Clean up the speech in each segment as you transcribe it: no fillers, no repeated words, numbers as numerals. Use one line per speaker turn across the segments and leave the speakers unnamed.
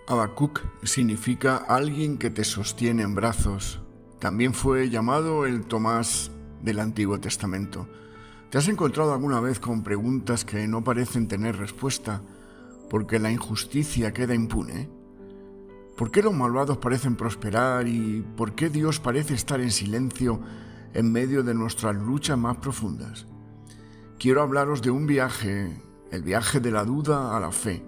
Habacuc significa alguien que te sostiene en brazos. También fue llamado el Tomás del Antiguo Testamento. ¿Te has encontrado alguna vez con preguntas que no parecen tener respuesta porque la injusticia queda impune? ¿Por qué los malvados parecen prosperar y por qué Dios parece estar en silencio en medio de nuestras luchas más profundas? Quiero hablaros de un viaje, el viaje de la duda a la fe.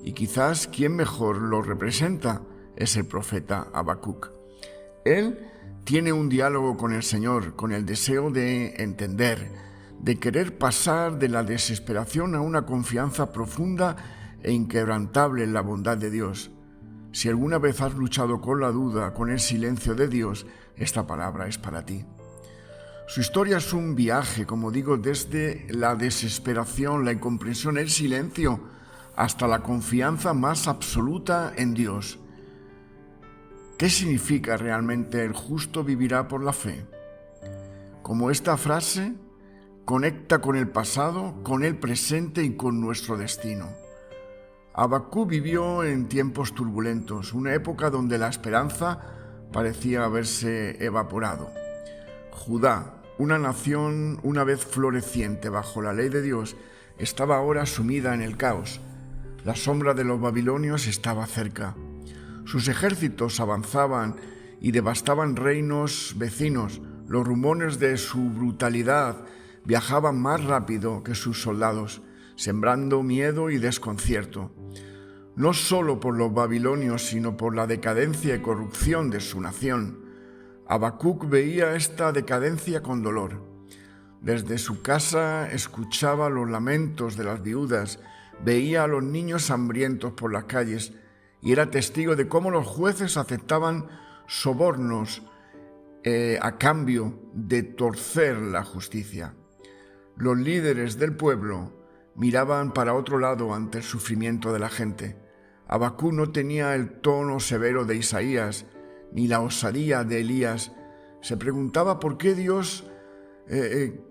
Y quizás quien mejor lo representa es el profeta Habacuc. Él tiene un diálogo con el Señor, con el deseo de entender, de querer pasar de la desesperación a una confianza profunda e inquebrantable en la bondad de Dios. Si alguna vez has luchado con la duda, con el silencio de Dios, esta palabra es para ti. Su historia es un viaje, como digo, desde la desesperación, la incomprensión, el silencio, hasta la confianza más absoluta en Dios. ¿Qué significa realmente el justo vivirá por la fe? Como esta frase conecta con el pasado, con el presente y con nuestro destino. Habacuc vivió en tiempos turbulentos, una época donde la esperanza parecía haberse evaporado. Judá, una nación una vez floreciente bajo la ley de Dios, estaba ahora sumida en el caos. La sombra de los babilonios estaba cerca. Sus ejércitos avanzaban y devastaban reinos vecinos. Los rumores de su brutalidad viajaban más rápido que sus soldados, sembrando miedo y desconcierto. No solo por los babilonios, sino por la decadencia y corrupción de su nación. Habacuc veía esta decadencia con dolor. Desde su casa escuchaba los lamentos de las viudas, veía a los niños hambrientos por las calles y era testigo de cómo los jueces aceptaban sobornos a cambio de torcer la justicia. Los líderes del pueblo miraban para otro lado ante el sufrimiento de la gente. Habacuc no tenía el tono severo de Isaías ni la osadía de Elías. Se preguntaba por qué Dios,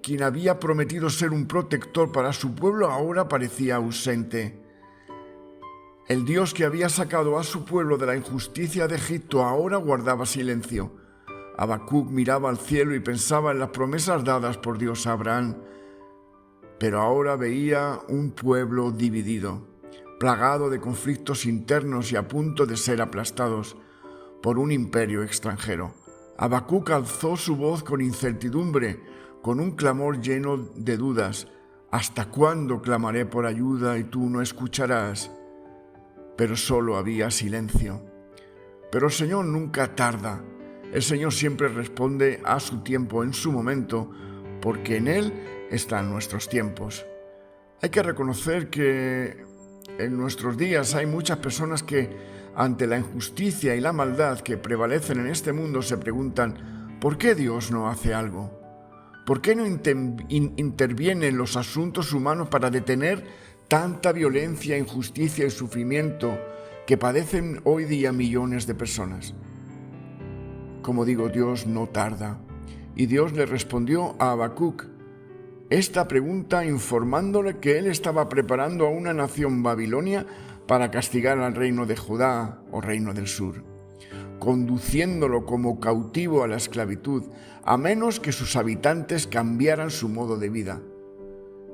quien había prometido ser un protector para su pueblo, ahora parecía ausente. El Dios que había sacado a su pueblo de la injusticia de Egipto ahora guardaba silencio. Habacuc miraba al cielo y pensaba en las promesas dadas por Dios a Abraham, pero ahora veía un pueblo dividido, plagado de conflictos internos y a punto de ser aplastados por un imperio extranjero. Habacuc alzó su voz con incertidumbre, con un clamor lleno de dudas. ¿Hasta cuándo clamaré por ayuda y tú no escucharás? Pero solo había silencio. Pero el Señor nunca tarda. El Señor siempre responde a su tiempo, en su momento, porque en Él están nuestros tiempos. Hay que reconocer que en nuestros días hay muchas personas que, ante la injusticia y la maldad que prevalecen en este mundo, se preguntan: ¿por qué Dios no hace algo? ¿Por qué no interviene en los asuntos humanos para detener tanta violencia, injusticia y sufrimiento que padecen hoy día millones de personas? Como digo, Dios no tarda. Y Dios le respondió a Habacuc esta pregunta informándole que él estaba preparando a una nación babilonia para castigar al reino de Judá o reino del sur, conduciéndolo como cautivo a la esclavitud, a menos que sus habitantes cambiaran su modo de vida.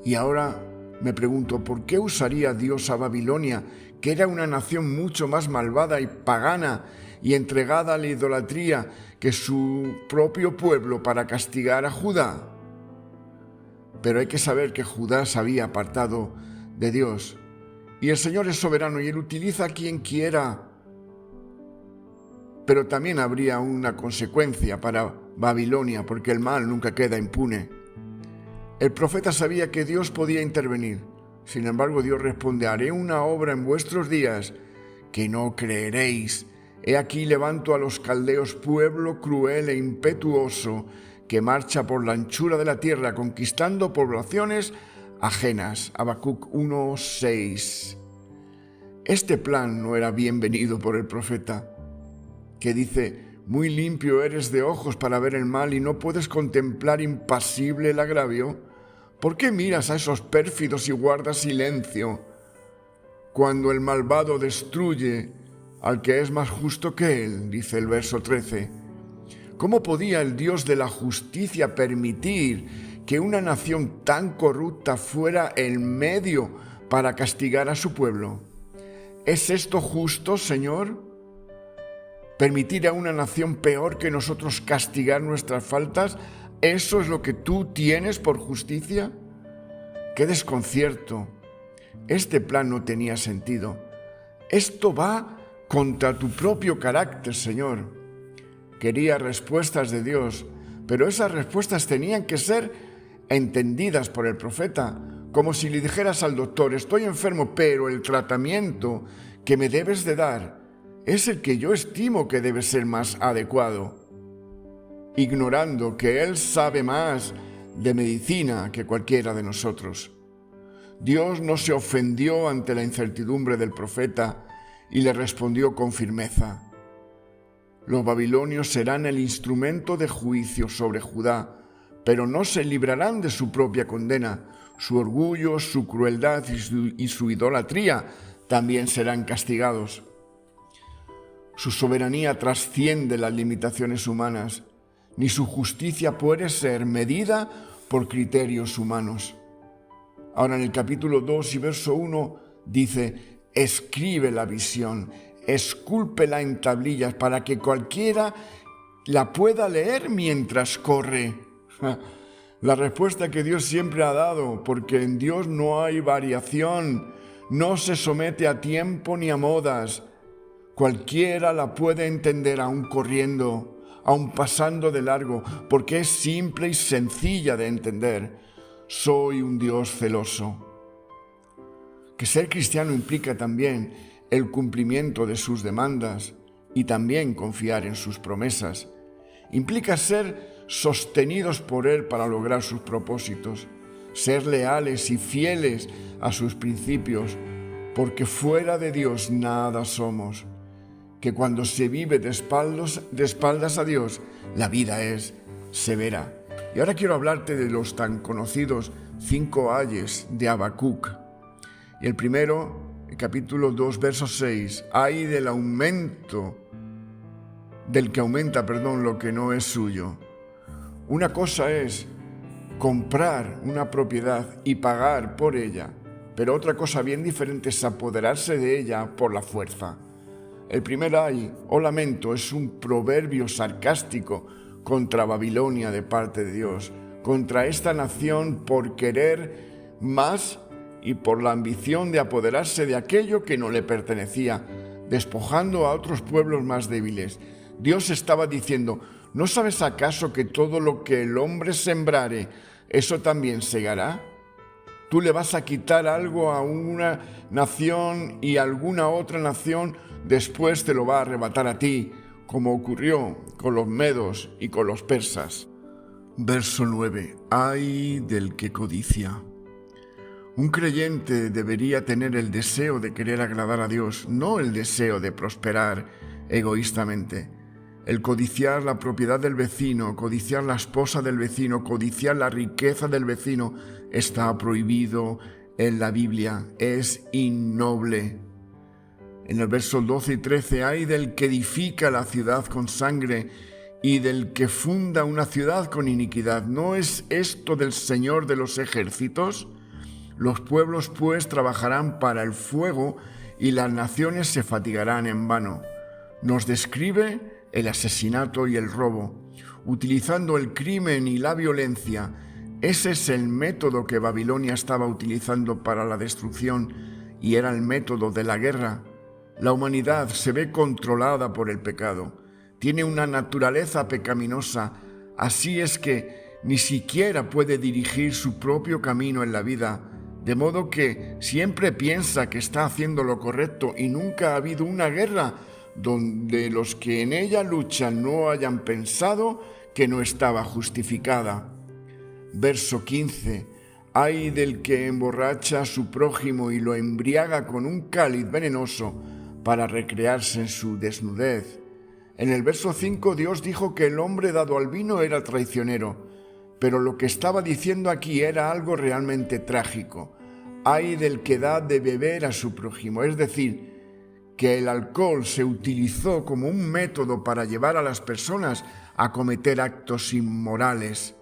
Y ahora me pregunto, ¿por qué usaría Dios a Babilonia, que era una nación mucho más malvada y pagana y entregada a la idolatría que su propio pueblo, para castigar a Judá? Pero hay que saber que Judá se había apartado de Dios. Y el Señor es soberano y Él utiliza a quien quiera. Pero también habría una consecuencia para Babilonia, porque el mal nunca queda impune. El profeta sabía que Dios podía intervenir. Sin embargo, Dios responde: haré una obra en vuestros días que no creeréis. He aquí levanto a los caldeos, pueblo cruel e impetuoso, que marcha por la anchura de la tierra, conquistando poblaciones ajenas. Habacuc 1:6. Este plan no era bienvenido por el profeta, que dice: muy limpio eres de ojos para ver el mal y no puedes contemplar impasible el agravio. ¿Por qué miras a esos pérfidos y guardas silencio? Cuando el malvado destruye al que es más justo que él, dice el verso 13. ¿Cómo podía el Dios de la justicia permitir que una nación tan corrupta fuera el medio para castigar a su pueblo? ¿Es esto justo, Señor? ¿Permitir a una nación peor que nosotros castigar nuestras faltas? ¿Eso es lo que tú tienes por justicia? ¡Qué desconcierto! Este plan no tenía sentido. Esto va contra tu propio carácter, Señor. Quería respuestas de Dios, pero esas respuestas tenían que ser entendidas por el profeta, como si le dijeras al doctor: estoy enfermo, pero el tratamiento que me debes de dar es el que yo estimo que debe ser más adecuado, ignorando que Él sabe más de medicina que cualquiera de nosotros. Dios no se ofendió ante la incertidumbre del profeta y le respondió con firmeza: los babilonios serán el instrumento de juicio sobre Judá, pero no se librarán de su propia condena. Su orgullo, su crueldad y su idolatría también serán castigados. Su soberanía trasciende las limitaciones humanas, ni su justicia puede ser medida por criterios humanos. Ahora en el capítulo 2 y verso 1 dice: escribe la visión, escúlpela en tablillas para que cualquiera la pueda leer mientras corre. La respuesta que Dios siempre ha dado, porque en Dios no hay variación, no se somete a tiempo ni a modas. Cualquiera la puede entender aún corriendo, aún pasando de largo, porque es simple y sencilla de entender. Soy un Dios celoso. Que ser cristiano implica también el cumplimiento de sus demandas y también confiar en sus promesas. Implica ser sostenidos por Él para lograr sus propósitos, ser leales y fieles a sus principios, porque fuera de Dios nada somos. Que cuando se vive de espaldas a Dios, la vida es severa. Y ahora quiero hablarte de los tan conocidos 5 ayes de Habacuc. Y el primero, el capítulo 2, verso 6, ay del que aumenta lo que no es suyo. Una cosa es comprar una propiedad y pagar por ella, pero otra cosa bien diferente es apoderarse de ella por la fuerza. El primer ay o lamento es un proverbio sarcástico contra Babilonia de parte de Dios, contra esta nación por querer más y por la ambición de apoderarse de aquello que no le pertenecía, despojando a otros pueblos más débiles. Dios estaba diciendo: ¿no sabes acaso que todo lo que el hombre sembrare, eso también segará? Tú le vas a quitar algo a una nación y alguna otra nación después te lo va a arrebatar a ti, como ocurrió con los medos y con los persas. Verso 9. Ay del que codicia. Un creyente debería tener el deseo de querer agradar a Dios, no el deseo de prosperar egoístamente. El codiciar la propiedad del vecino, codiciar la esposa del vecino, codiciar la riqueza del vecino, está prohibido en la Biblia, es innoble. En el verso 12 y 13, ay del que edifica la ciudad con sangre y del que funda una ciudad con iniquidad. ¿No es esto del Señor de los ejércitos? Los pueblos pues trabajarán para el fuego y las naciones se fatigarán en vano. Nos describe el asesinato y el robo, utilizando el crimen y la violencia. Ese es el método que Babilonia estaba utilizando para la destrucción y era el método de la guerra. La humanidad se ve controlada por el pecado, tiene una naturaleza pecaminosa, así es que ni siquiera puede dirigir su propio camino en la vida, de modo que siempre piensa que está haciendo lo correcto y nunca ha habido una guerra donde los que en ella luchan no hayan pensado que no estaba justificada. Verso 15. Ay del que emborracha a su prójimo y lo embriaga con un cáliz venenoso para recrearse en su desnudez. En el verso 5 Dios dijo que el hombre dado al vino era traicionero, pero lo que estaba diciendo aquí era algo realmente trágico. Ay del que da de beber a su prójimo, es decir, que el alcohol se utilizó como un método para llevar a las personas a cometer actos inmorales,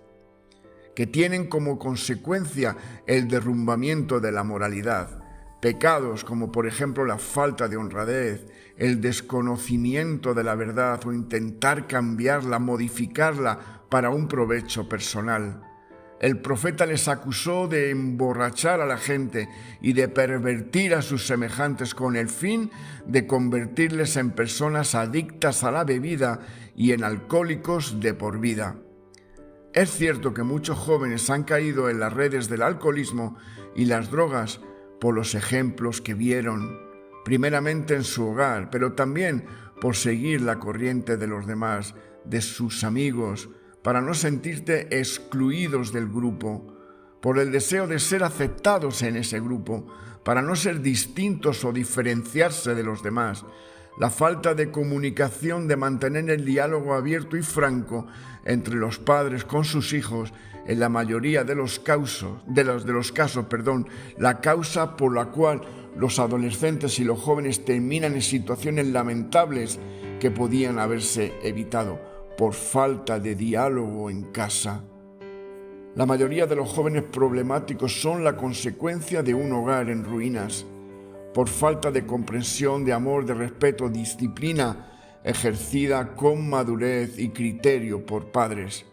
que tienen como consecuencia el derrumbamiento de la moralidad. Pecados como por ejemplo la falta de honradez, el desconocimiento de la verdad o intentar cambiarla, modificarla para un provecho personal. El profeta les acusó de emborrachar a la gente y de pervertir a sus semejantes con el fin de convertirles en personas adictas a la bebida y en alcohólicos de por vida. Es cierto que muchos jóvenes han caído en las redes del alcoholismo y las drogas por los ejemplos que vieron, primeramente en su hogar, pero también por seguir la corriente de los demás, de sus amigos, para no sentirte excluidos del grupo, por el deseo de ser aceptados en ese grupo, para no ser distintos o diferenciarse de los demás, la falta de comunicación, de mantener el diálogo abierto y franco entre los padres con sus hijos, en la mayoría de los casos, la causa por la cual los adolescentes y los jóvenes terminan en situaciones lamentables que podían haberse evitado por falta de diálogo en casa. La mayoría de los jóvenes problemáticos son la consecuencia de un hogar en ruinas, por falta de comprensión, de amor, de respeto, disciplina ejercida con madurez y criterio por padres.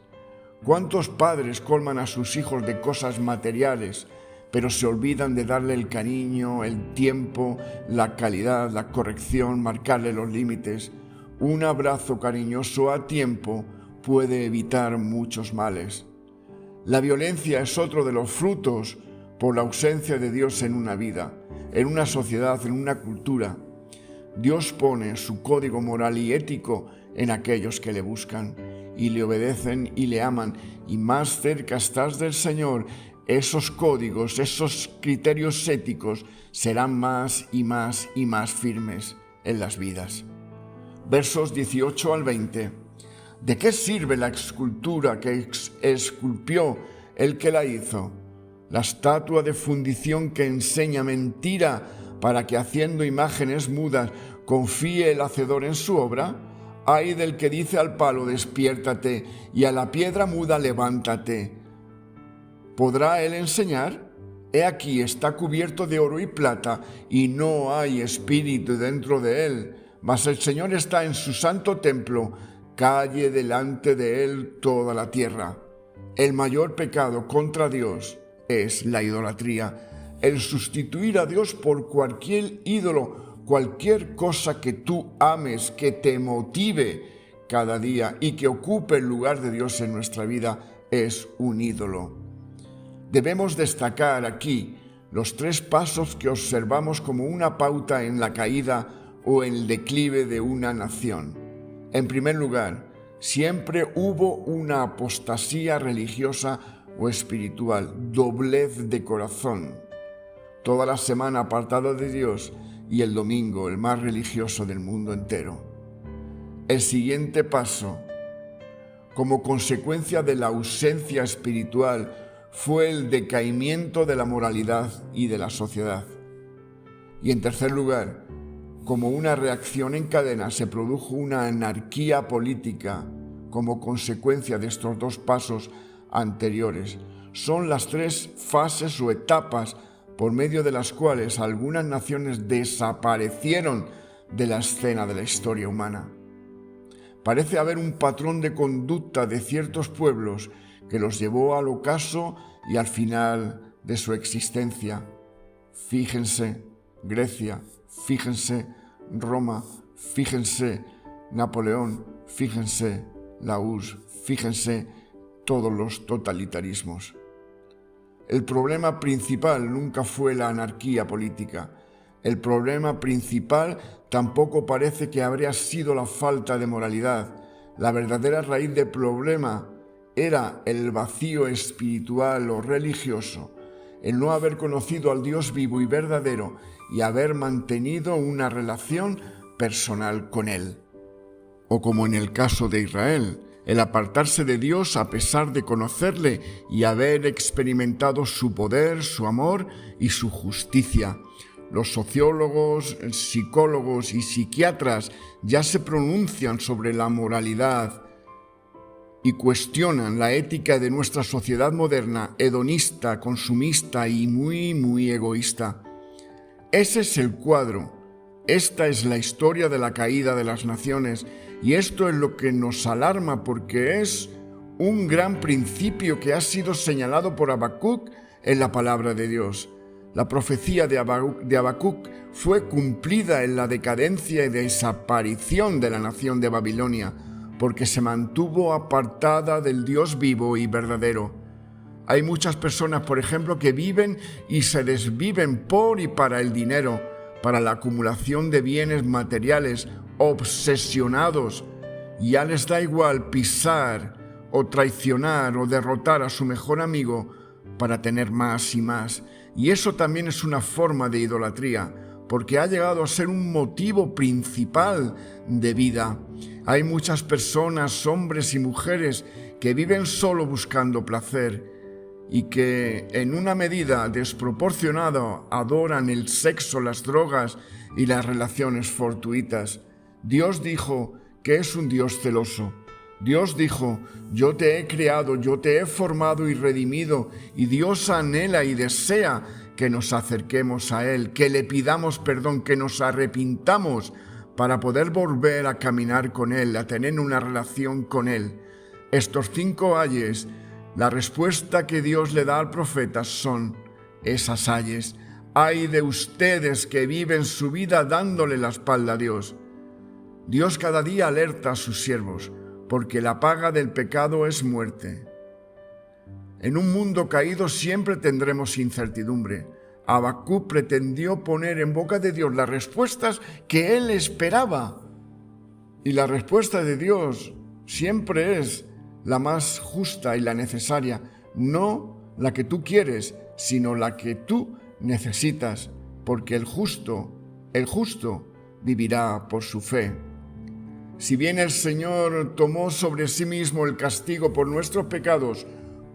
¿Cuántos padres colman a sus hijos de cosas materiales, pero se olvidan de darle el cariño, el tiempo, la calidad, la corrección, marcarle los límites? Un abrazo cariñoso a tiempo puede evitar muchos males. La violencia es otro de los frutos por la ausencia de Dios en una vida, en una sociedad, en una cultura. Dios pone su código moral y ético en aquellos que le buscan y le obedecen y le aman, y más cerca estás del Señor, esos códigos, esos criterios éticos serán más y más y más firmes en las vidas. Versos 18 al 20. ¿De qué sirve la escultura que esculpió el que la hizo? La estatua de fundición que enseña mentira para que haciendo imágenes mudas confíe el hacedor en su obra. Ay del que dice al palo despiértate y a la piedra muda levántate. ¿Podrá él enseñar? He aquí está cubierto de oro y plata y no hay espíritu dentro de él. Mas el Señor está en su santo templo, calle delante de él toda la tierra. El mayor pecado contra Dios es la idolatría, el sustituir a Dios por cualquier ídolo, cualquier cosa que tú ames, que te motive cada día y que ocupe el lugar de Dios en nuestra vida, es un ídolo. Debemos destacar aquí los 3 pasos que observamos como una pauta en la caída o el declive de una nación. En primer lugar, siempre hubo una apostasía religiosa o espiritual, doblez de corazón. Toda la semana apartado de Dios y el domingo el más religioso del mundo entero. El siguiente paso, como consecuencia de la ausencia espiritual, fue el decaimiento de la moralidad y de la sociedad. Y en tercer lugar, como una reacción en cadena, se produjo una anarquía política como consecuencia de estos 2 pasos anteriores. Son las 3 fases o etapas por medio de las cuales algunas naciones desaparecieron de la escena de la historia humana. Parece haber un patrón de conducta de ciertos pueblos que los llevó al ocaso y al final de su existencia. Fíjense Grecia, fíjense Roma, fíjense Napoleón, fíjense la URSS, fíjense todos los totalitarismos. El problema principal nunca fue la anarquía política. El problema principal tampoco parece que habría sido la falta de moralidad. La verdadera raíz del problema era el vacío espiritual o religioso, el no haber conocido al Dios vivo y verdadero y haber mantenido una relación personal con Él. O como en el caso de Israel, el apartarse de Dios a pesar de conocerle y haber experimentado su poder, su amor y su justicia. Los sociólogos, psicólogos y psiquiatras ya se pronuncian sobre la moralidad y cuestionan la ética de nuestra sociedad moderna, hedonista, consumista y muy egoísta. Ese es el cuadro. Esta es la historia de la caída de las naciones y esto es lo que nos alarma porque es un gran principio que ha sido señalado por Habacuc en la palabra de Dios. La profecía de Habacuc fue cumplida en la decadencia y desaparición de la nación de Babilonia, porque se mantuvo apartada del Dios vivo y verdadero. Hay muchas personas, por ejemplo, que viven y se desviven por y para el dinero, para la acumulación de bienes materiales, obsesionados. Ya les da igual pisar o traicionar o derrotar a su mejor amigo para tener más y más. Y eso también es una forma de idolatría, porque ha llegado a ser un motivo principal de vida. Hay muchas personas, hombres y mujeres, que viven solo buscando placer y que en una medida desproporcionada adoran el sexo, las drogas y las relaciones fortuitas. Dios dijo que es un Dios celoso. Dios dijo, yo te he creado, yo te he formado y redimido, y Dios anhela y desea que nos acerquemos a Él, que le pidamos perdón, que nos arrepintamos para poder volver a caminar con Él, a tener una relación con Él. Estos 5 ayes, la respuesta que Dios le da al profeta son esas ayes. Ay de ustedes que viven su vida dándole la espalda a Dios. Dios cada día alerta a sus siervos, porque la paga del pecado es muerte. En un mundo caído siempre tendremos incertidumbre. Habacuc pretendió poner en boca de Dios las respuestas que él esperaba. Y la respuesta de Dios siempre es la más justa y la necesaria, no la que tú quieres, sino la que tú necesitas, porque el justo vivirá por su fe. Si bien el Señor tomó sobre sí mismo el castigo por nuestros pecados,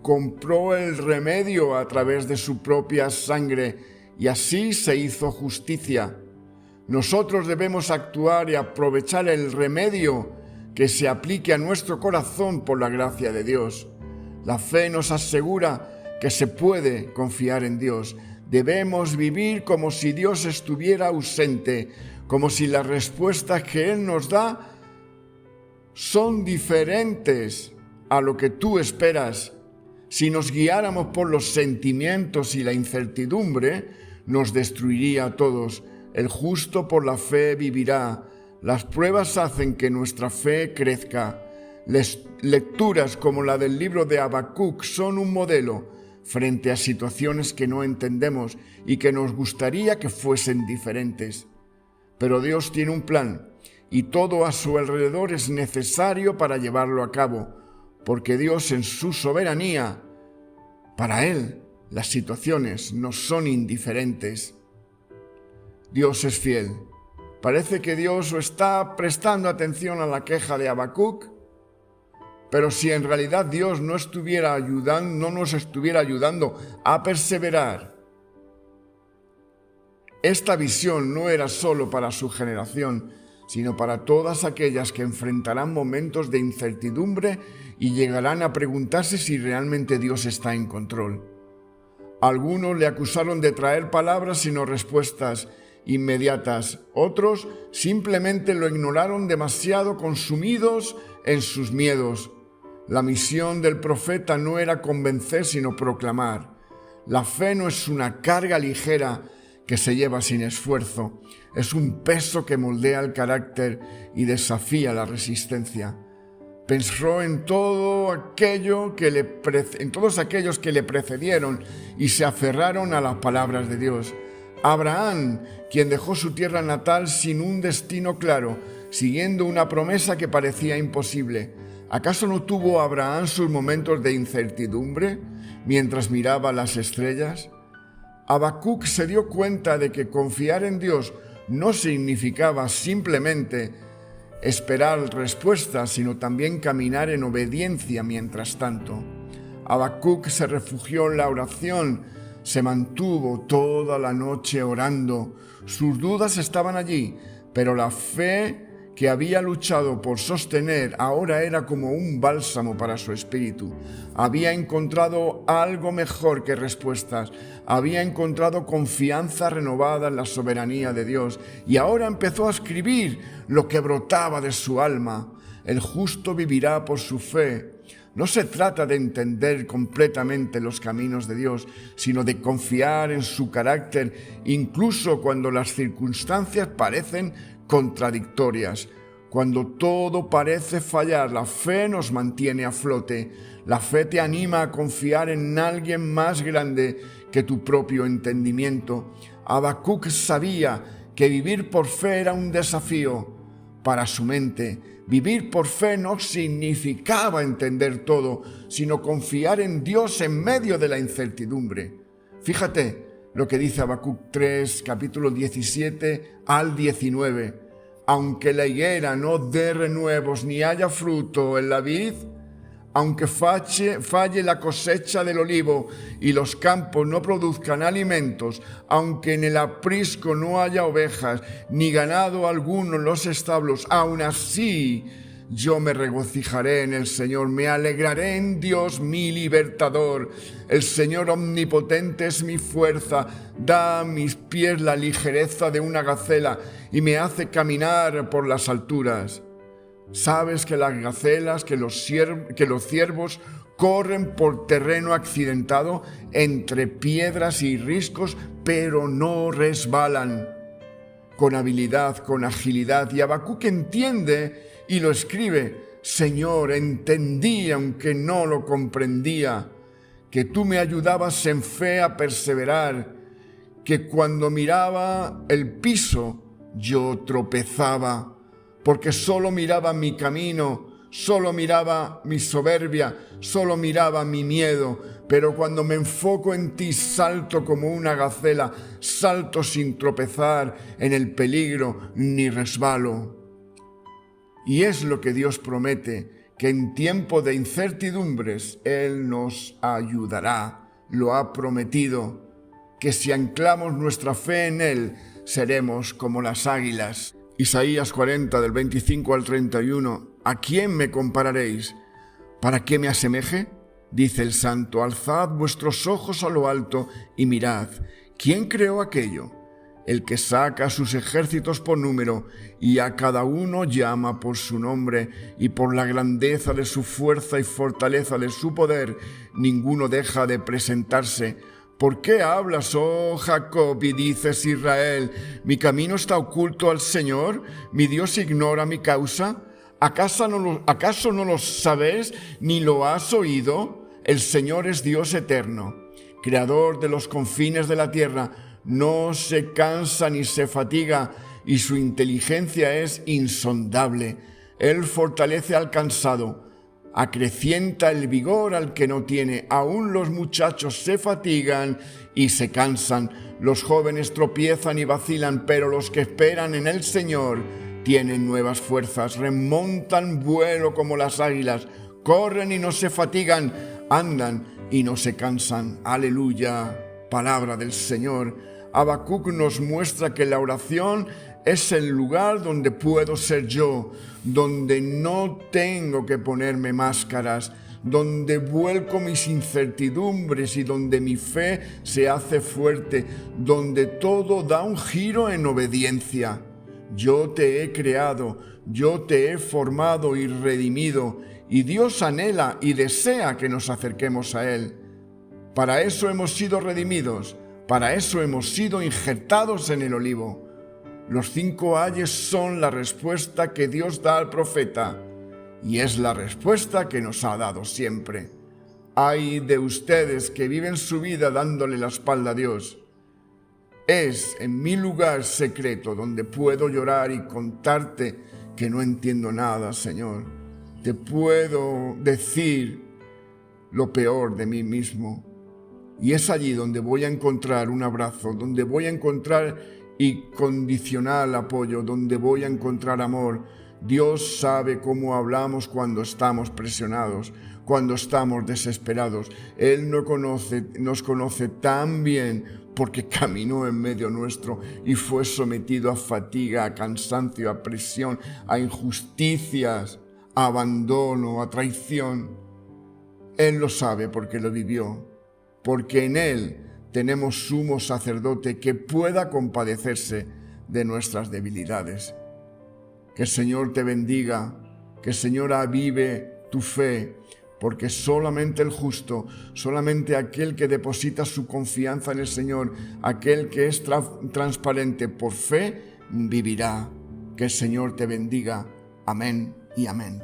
compró el remedio a través de su propia sangre y así se hizo justicia. Nosotros debemos actuar y aprovechar el remedio que se aplique a nuestro corazón por la gracia de Dios. La fe nos asegura que se puede confiar en Dios. Debemos vivir como si Dios estuviera ausente, como si las respuestas que Él nos da son diferentes a lo que tú esperas. Si nos guiáramos por los sentimientos y la incertidumbre, nos destruiría a todos. El justo por la fe vivirá. Las pruebas hacen que nuestra fe crezca. Lecturas como la del libro de Habacuc son un modelo frente a situaciones que no entendemos y que nos gustaría que fuesen diferentes. Pero Dios tiene un plan y todo a su alrededor es necesario para llevarlo a cabo, porque Dios en su soberanía, para Él, las situaciones no son indiferentes. Dios es fiel. Parece que Dios está prestando atención a la queja de Habacuc, pero si en realidad Dios no nos estuviera ayudando a perseverar, esta visión no era solo para su generación, sino para todas aquellas que enfrentarán momentos de incertidumbre y llegarán a preguntarse si realmente Dios está en control. Algunos le acusaron de traer palabras sino respuestas inmediatas. Otros simplemente lo ignoraron demasiado, consumidos en sus miedos. La misión del profeta no era convencer sino proclamar. La fe no es una carga ligera que se lleva sin esfuerzo. Es un peso que moldea el carácter y desafía la resistencia. Pensó en todos aquellos que le precedieron y se aferraron a las palabras de Dios. Abraham, quien dejó su tierra natal sin un destino claro, siguiendo una promesa que parecía imposible. ¿Acaso no tuvo Abraham sus momentos de incertidumbre mientras miraba las estrellas? Habacuc se dio cuenta de que confiar en Dios no significaba simplemente esperar respuestas, sino también caminar en obediencia mientras tanto. Habacuc se refugió en la oración, Se mantuvo toda la noche orando. Sus dudas estaban allí, pero la fe que había luchado por sostener ahora era como un bálsamo para su espíritu. Había encontrado algo mejor que respuestas. Había encontrado confianza renovada en la soberanía de Dios y ahora empezó a escribir lo que brotaba de su alma. El justo vivirá por su fe. No se trata de entender completamente los caminos de Dios, sino de confiar en su carácter, incluso cuando las circunstancias parecen contradictorias. Cuando todo parece fallar, la fe nos mantiene a flote. La fe te anima a confiar en alguien más grande que tu propio entendimiento. Habacuc sabía que vivir por fe era un desafío para su mente. Vivir por fe no significaba entender todo, sino confiar en Dios en medio de la incertidumbre. Fíjate lo que dice Habacuc 3, capítulo 17 al 19. Aunque la higuera no dé renuevos ni haya fruto en la vid, aunque falle la cosecha del olivo y los campos no produzcan alimentos, aunque en el aprisco no haya ovejas ni ganado alguno en los establos, aun así yo me regocijaré en el Señor, me alegraré en Dios mi libertador. El Señor omnipotente es mi fuerza, da a mis pies la ligereza de una gacela y me hace caminar por las alturas. Sabes que las gacelas, que los ciervos corren por terreno accidentado entre piedras y riscos, pero no resbalan. Con habilidad, con agilidad. Y Habacuc entiende y lo escribe: Señor, entendí aunque no lo comprendía, que tú me ayudabas en fe a perseverar, que cuando miraba el piso yo tropezaba, porque solo miraba mi camino, solo miraba mi soberbia, solo miraba mi miedo, pero cuando me enfoco en ti salto como una gacela, salto sin tropezar en el peligro ni resbalo. Y es lo que Dios promete, que en tiempo de incertidumbres Él nos ayudará. Lo ha prometido, que si anclamos nuestra fe en Él, seremos como las águilas. Isaías 40, del 25 al 31. ¿A quién me compararéis? ¿Para qué me asemeje? Dice el Santo: alzad vuestros ojos a lo alto y mirad. ¿Quién creó aquello? El que saca a sus ejércitos por número y a cada uno llama por su nombre, y por la grandeza de su fuerza y fortaleza de su poder, ninguno deja de presentarse. ¿Por qué hablas, oh Jacob, y dices, Israel, mi camino está oculto al Señor? ¿Mi Dios ignora mi causa? ¿Acaso no lo sabes ni lo has oído? El Señor es Dios eterno, creador de los confines de la tierra. No se cansa ni se fatiga, y su inteligencia es insondable. Él fortalece al cansado, acrecienta el vigor al que no tiene. Aún los muchachos se fatigan y se cansan, los jóvenes tropiezan y vacilan, pero los que esperan en el Señor tienen nuevas fuerzas, remontan vuelo como las águilas, corren y no se fatigan, andan y no se cansan. Aleluya, palabra del Señor. Habacuc nos muestra que la oración es el lugar donde puedo ser yo, donde no tengo que ponerme máscaras, donde vuelco mis incertidumbres y donde mi fe se hace fuerte, donde todo da un giro en obediencia. Yo te he creado, yo te he formado y redimido, y Dios anhela y desea que nos acerquemos a Él. Para eso hemos sido redimidos, para eso hemos sido injertados en el olivo. Los 5 ayes son la respuesta que Dios da al profeta, y es la respuesta que nos ha dado siempre. Ay de ustedes que viven su vida dándole la espalda a Dios. Es en mi lugar secreto donde puedo llorar y contarte que no entiendo nada, Señor. Te puedo decir lo peor de mí mismo. Y es allí donde voy a encontrar un abrazo, donde voy a encontrar incondicional apoyo, donde voy a encontrar amor. Dios sabe cómo hablamos cuando estamos presionados, cuando estamos desesperados. Él nos conoce tan bien porque caminó en medio nuestro y fue sometido a fatiga, a cansancio, a presión, a injusticias, a abandono, a traición. Él lo sabe porque lo vivió, porque en Él tenemos sumo sacerdote que pueda compadecerse de nuestras debilidades. Que el Señor te bendiga, que el Señor avive tu fe, porque solamente el justo, solamente aquel que deposita su confianza en el Señor, aquel que es transparente por fe, vivirá. Que el Señor te bendiga. Amén y amén.